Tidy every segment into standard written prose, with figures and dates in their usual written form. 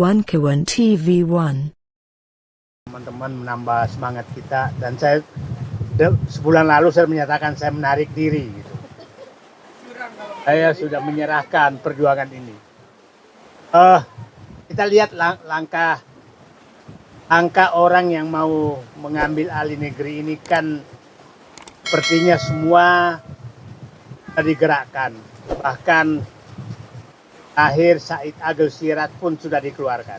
One TV1. Teman-teman menambah semangat kita, dan saya sebulan lalu saya menyatakan saya menarik diri gitu. Saya sudah menyerahkan perjuangan ini. Kita lihat langkah orang yang mau mengambil alih negeri ini kan sepertinya semua digerakkan. Bahkan akhir Said Agil Siraj pun sudah dikeluarkan.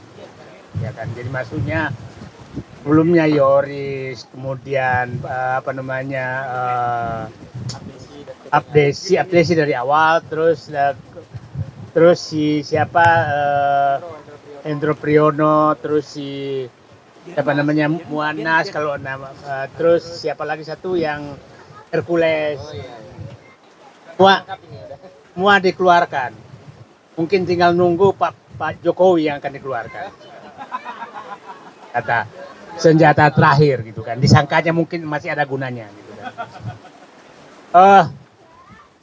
Ya kan, jadi maksudnya sebelumnya Yoris, kemudian Abdesi dari awal, terus si siapa Hendro Priyono, terus si siapa namanya Muanas kalau nama, terus siapa lagi satu yang Hercules, semua dikeluarkan. Mungkin tinggal nunggu Pak Jokowi yang akan dikeluarkan. Kata senjata terakhir gitu kan, disangkanya mungkin masih ada gunanya gitu kan.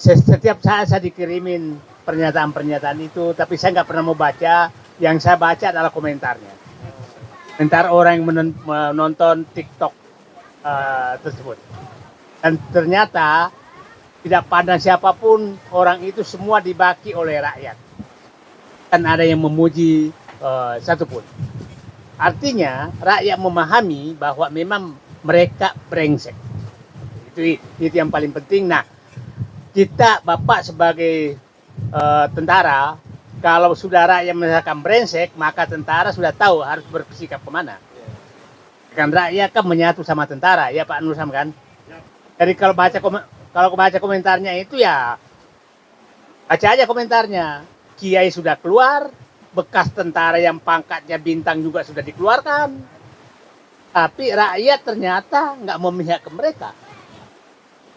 Setiap saat saya dikirimin pernyataan itu, tapi saya nggak pernah mau baca. Yang saya baca adalah komentarnya, komentar orang yang menonton TikTok tersebut. Dan ternyata tidak pandang siapapun, orang itu semua dibaki oleh rakyat, dan ada yang memuji satupun. Artinya rakyat memahami bahwa memang mereka brengsek. Itu yang paling penting. Nah, kita Bapak sebagai tentara, kalau sudah rakyat merasakan brengsek, maka tentara sudah tahu harus bersikap kemana. Kan rakyat kan menyatu sama tentara, ya Pak Nusam kan. Jadi kalau baca komentarnya itu ya baca aja komentarnya. Kiai sudah keluar, bekas tentara yang pangkatnya bintang juga sudah dikeluarkan, tapi rakyat ternyata nggak memihak ke mereka.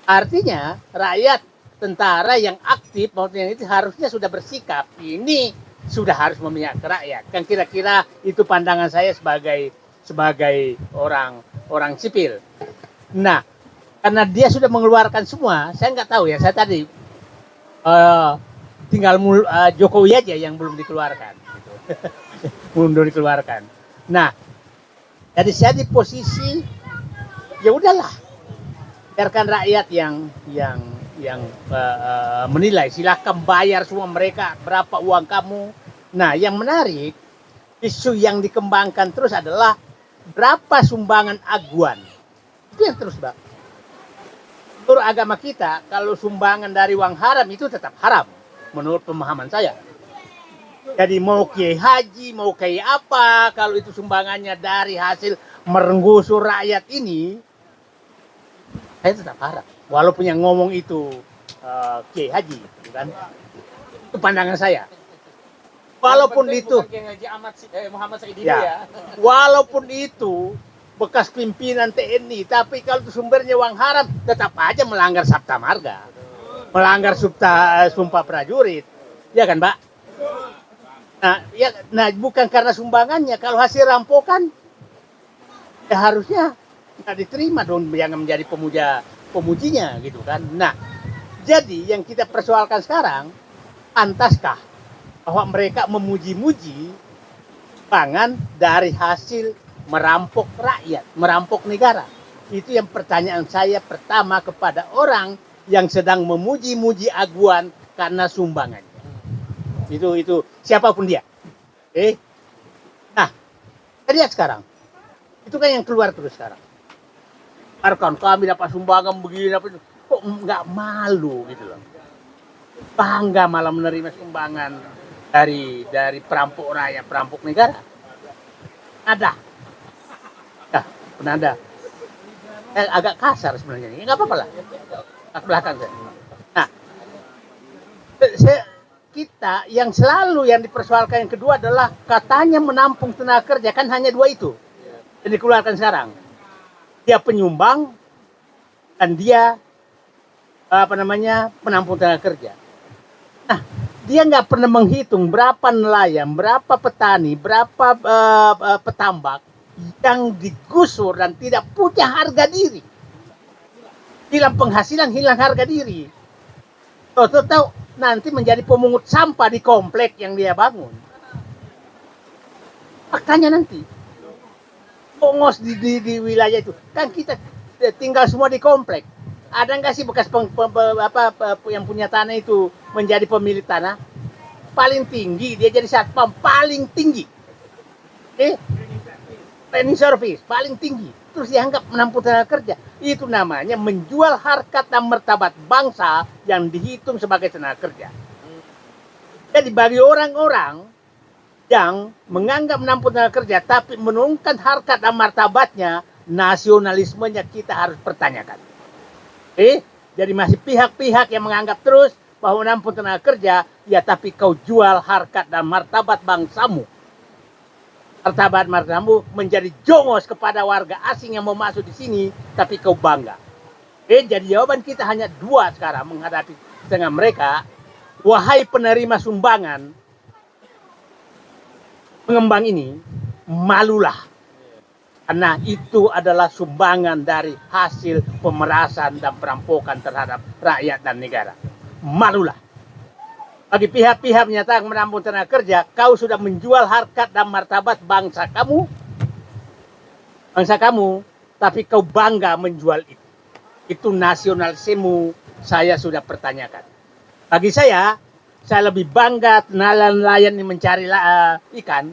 Artinya rakyat, tentara yang aktif maksudnya itu harusnya sudah bersikap, ini sudah harus memihak ke rakyat. Kan kira-kira itu pandangan saya sebagai orang sipil. Nah, karena dia sudah mengeluarkan semua, saya nggak tahu ya, saya tadi tinggal Jokowi aja yang belum dikeluarkan gitu. Belum dikeluarkan. Nah, jadi saya di posisi ya udahlah, biarkan rakyat yang menilai. Silahkan bayar semua mereka berapa uang kamu. Nah, yang menarik, isu yang dikembangkan terus adalah berapa sumbangan aguan. Itu yang terus, Mbak. Menurut agama kita, kalau sumbangan dari uang haram itu tetap haram, menurut pemahaman saya. Jadi mau kiai haji, mau kiai apa, kalau itu sumbangannya dari hasil merenggusur rakyat ini, saya tetap haram. Walaupun yang ngomong itu kiai haji, kan? Itu pandangan saya. Walaupun itu, Muhammad Saidi ya, walaupun itu bekas pimpinan TNI, tapi kalau itu sumbernya uang haram, tetap aja melanggar Sabta Marga, melanggar sumpah prajurit, ya kan, Mbak? Nah, bukan karena sumbangannya. Kalau hasil rampokan, ya harusnya nggak diterima dong, jangan menjadi pemujinya, gitu kan? Nah, jadi yang kita persoalkan sekarang, pantaskah bahwa mereka memuji-muji pangan dari hasil merampok rakyat, merampok negara? Itu yang pertanyaan saya pertama kepada orang yang sedang memuji-muji aguan karena sumbangannya. Itu siapapun dia. Nah, lihat sekarang. Itu kan yang keluar terus sekarang. Arkan kami dapat sumbangan begini, kok nggak malu gitu loh. Bangga malah menerima sumbangan dari perampok rakyat, perampok negara. Ada. Nah, pernah ada. Agak kasar sebenarnya ini, nggak apa-apa lah. Ke belakang saya. Nah, kita yang selalu yang dipersoalkan yang kedua adalah katanya menampung tenaga kerja, kan hanya dua itu yang dikeluarkan sekarang. Dia penyumbang dan dia penampung tenaga kerja. Nah, dia nggak pernah menghitung berapa nelayan, berapa petani, berapa petambak yang digusur dan tidak punya harga diri. Hilang penghasilan, hilang harga diri. Tahu nanti menjadi pemungut sampah di komplek yang dia bangun. Faktanya nanti bongos di wilayah itu kan kita tinggal semua di komplek. Ada nggak sih bekas yang punya tanah itu menjadi pemilik tanah? Paling tinggi dia jadi satpam paling tinggi. Training service paling tinggi. Terus dianggap menampung tenaga kerja. Itu namanya menjual harkat dan martabat bangsa yang dihitung sebagai tenaga kerja. Jadi bagi orang-orang yang menganggap menampung tenaga kerja tapi menurunkan harkat dan martabatnya, nasionalismenya kita harus pertanyakan. Jadi masih pihak-pihak yang menganggap terus bahwa menampung tenaga kerja, ya tapi kau jual harkat dan martabat bangsamu. Martabat-martabatmu menjadi jongos kepada warga asing yang mau masuk di sini, tapi kau bangga. Jadi jawaban kita hanya dua sekarang menghadapi dengan mereka. Wahai penerima sumbangan pengembang ini, malulah. Karena itu adalah sumbangan dari hasil pemerasan dan perampokan terhadap rakyat dan negara. Malulah. Bagi pihak-pihak menyatakan menampung tenaga kerja, kau sudah menjual harkat dan martabat bangsa kamu, tapi kau bangga menjual itu. Itu nasionalisme saya sudah pertanyakan. Bagi saya lebih bangga nelayan ini mencari ikan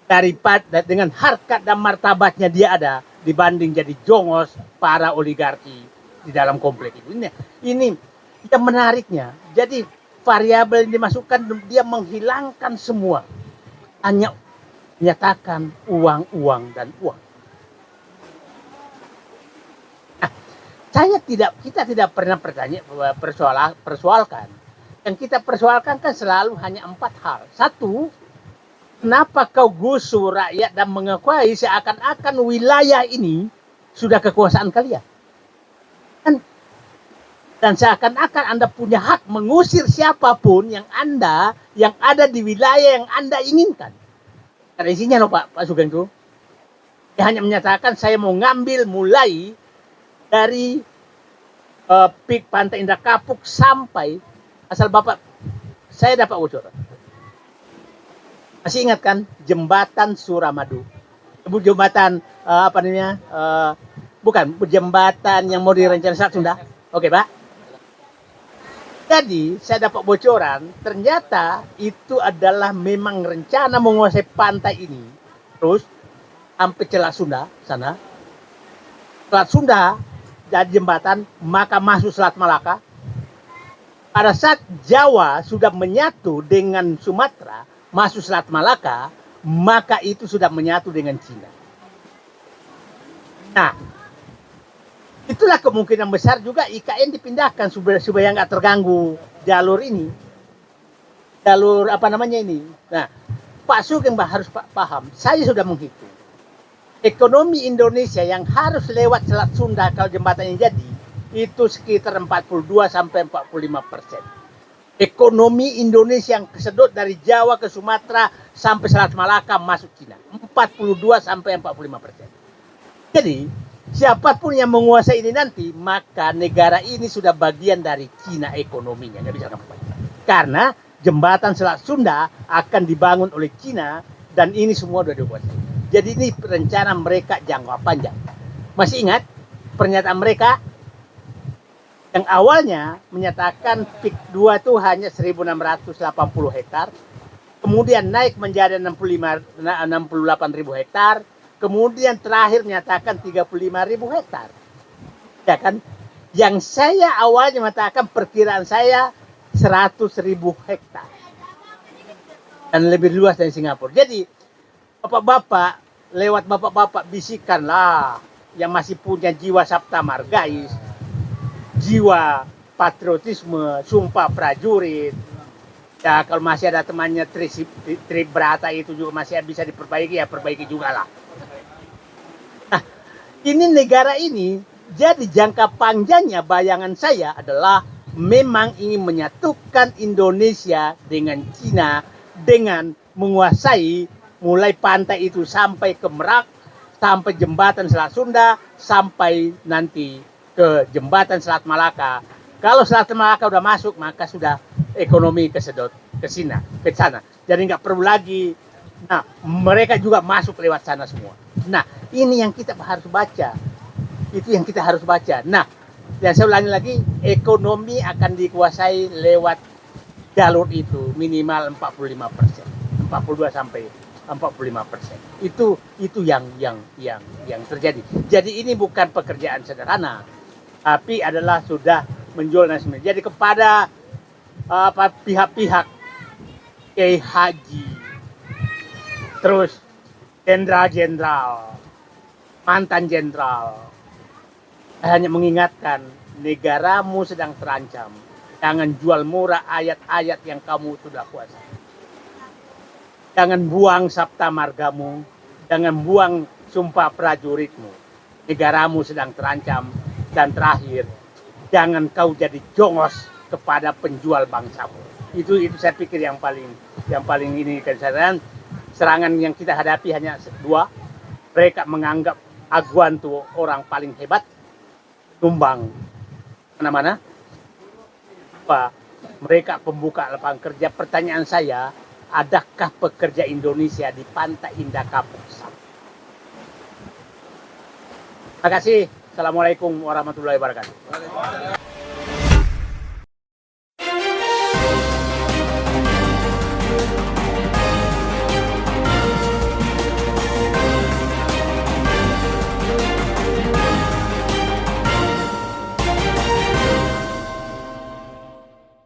daripada dengan harkat dan martabatnya dia ada dibanding jadi jongos para oligarki di dalam komplek itu. Ini yang menariknya. Jadi variabel yang dimasukkan dia menghilangkan semua. Hanya menyatakan uang dan uang. Kita tidak pernah persoalkan. Yang kita persoalkan kan selalu hanya 4 hal. 1, kenapa kau gusur rakyat dan mengakui seakan-akan wilayah ini sudah kekuasaan kalian? Dan seakan-akan Anda punya hak mengusir siapapun yang ada di wilayah yang Anda inginkan. Karena isinya loh Pak Sugeng itu. Dia hanya menyatakan saya mau ngambil mulai dari Pik Pantai Indah Kapuk sampai asal Bapak saya dapat bocoran. Masih ingat kan jembatan Suramadu? Jembatan bukan jembatan yang mau direncanakan Selat Sunda. Oke, Pak. Jadi saya dapat bocoran ternyata itu adalah memang rencana menguasai pantai ini. Terus sampai Selat Sunda sana. Selat Sunda jadi jembatan, maka masuk Selat Malaka. Pada saat Jawa sudah menyatu dengan Sumatera, masuk Selat Malaka, maka itu sudah menyatu dengan Cina. Nah, itulah kemungkinan besar juga IKN dipindahkan supaya nggak terganggu jalur ini. Jalur ini. Nah, Pak Sugeng harus paham, saya sudah menghitung. Ekonomi Indonesia yang harus lewat Selat Sunda kalau jembatannya jadi itu sekitar 42-45%. Ekonomi Indonesia yang kesedot dari Jawa ke Sumatera sampai Selat Malaka masuk Cina 42-45%. Jadi siapapun yang menguasai ini nanti maka negara ini sudah bagian dari Cina ekonominya, nggak bisa ngapain. Karena jembatan Selat Sunda akan dibangun oleh Cina dan ini semua sudah dikuasai. Jadi ini rencana mereka jangka panjang. Masih ingat pernyataan mereka yang awalnya menyatakan PIK 2 itu hanya 1.680 hektar. Kemudian naik menjadi 68.000 hektar. Kemudian terakhir menyatakan 35.000 hektar. Ya kan? Yang saya awalnya mengatakan perkiraan saya 100.000 hektar. Dan lebih luas dari Singapura. Jadi bapak-bapak, lewat bapak-bapak bisikanlah yang masih punya jiwa sabta margais, jiwa patriotisme, sumpah prajurit. Ya kalau masih ada temannya Tribrata itu juga masih bisa diperbaiki, ya perbaiki juga lah. Nah, ini negara ini jadi jangka panjangnya bayangan saya adalah memang ingin menyatukan Indonesia dengan Cina dengan menguasai mulai pantai itu sampai ke Merak, sampai jembatan Selat Sunda, sampai nanti ke jembatan Selat Malaka. Kalau Selat Malaka udah masuk, maka sudah ekonomi kesedot ke sana. Jadi nggak perlu lagi Nah, mereka juga masuk lewat sana semua. Nah, ini yang kita harus baca. Itu yang kita harus baca. Nah, yang saya ulangi lagi, ekonomi akan dikuasai lewat jalur itu minimal 45%. 42 sampai 45%. Itu yang terjadi. Jadi ini bukan pekerjaan sederhana, tapi adalah sudah menjual nasional. Jadi kepada pihak-pihak Kiai Haji, terus jenderal-jenderal, mantan jenderal, hanya mengingatkan negaramu sedang terancam. Jangan jual murah ayat-ayat yang kamu sudah kuasai. Jangan buang sabta margamu, jangan buang sumpah prajuritmu. Negaramu sedang terancam. Dan terakhir, jangan kau jadi jongos kepada penjual bangsamu. Itu saya pikir yang paling ini kesadaran. Serangan yang kita hadapi hanya dua. Mereka menganggap Aguan itu orang paling hebat, tumbang mana-mana. Mereka pembuka lapangan kerja. Pertanyaan saya, adakah pekerja Indonesia di Pantai Indah Kapuk? Terima kasih. Assalamualaikum warahmatullahi wabarakatuh.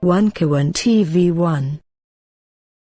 One Kawan TV 1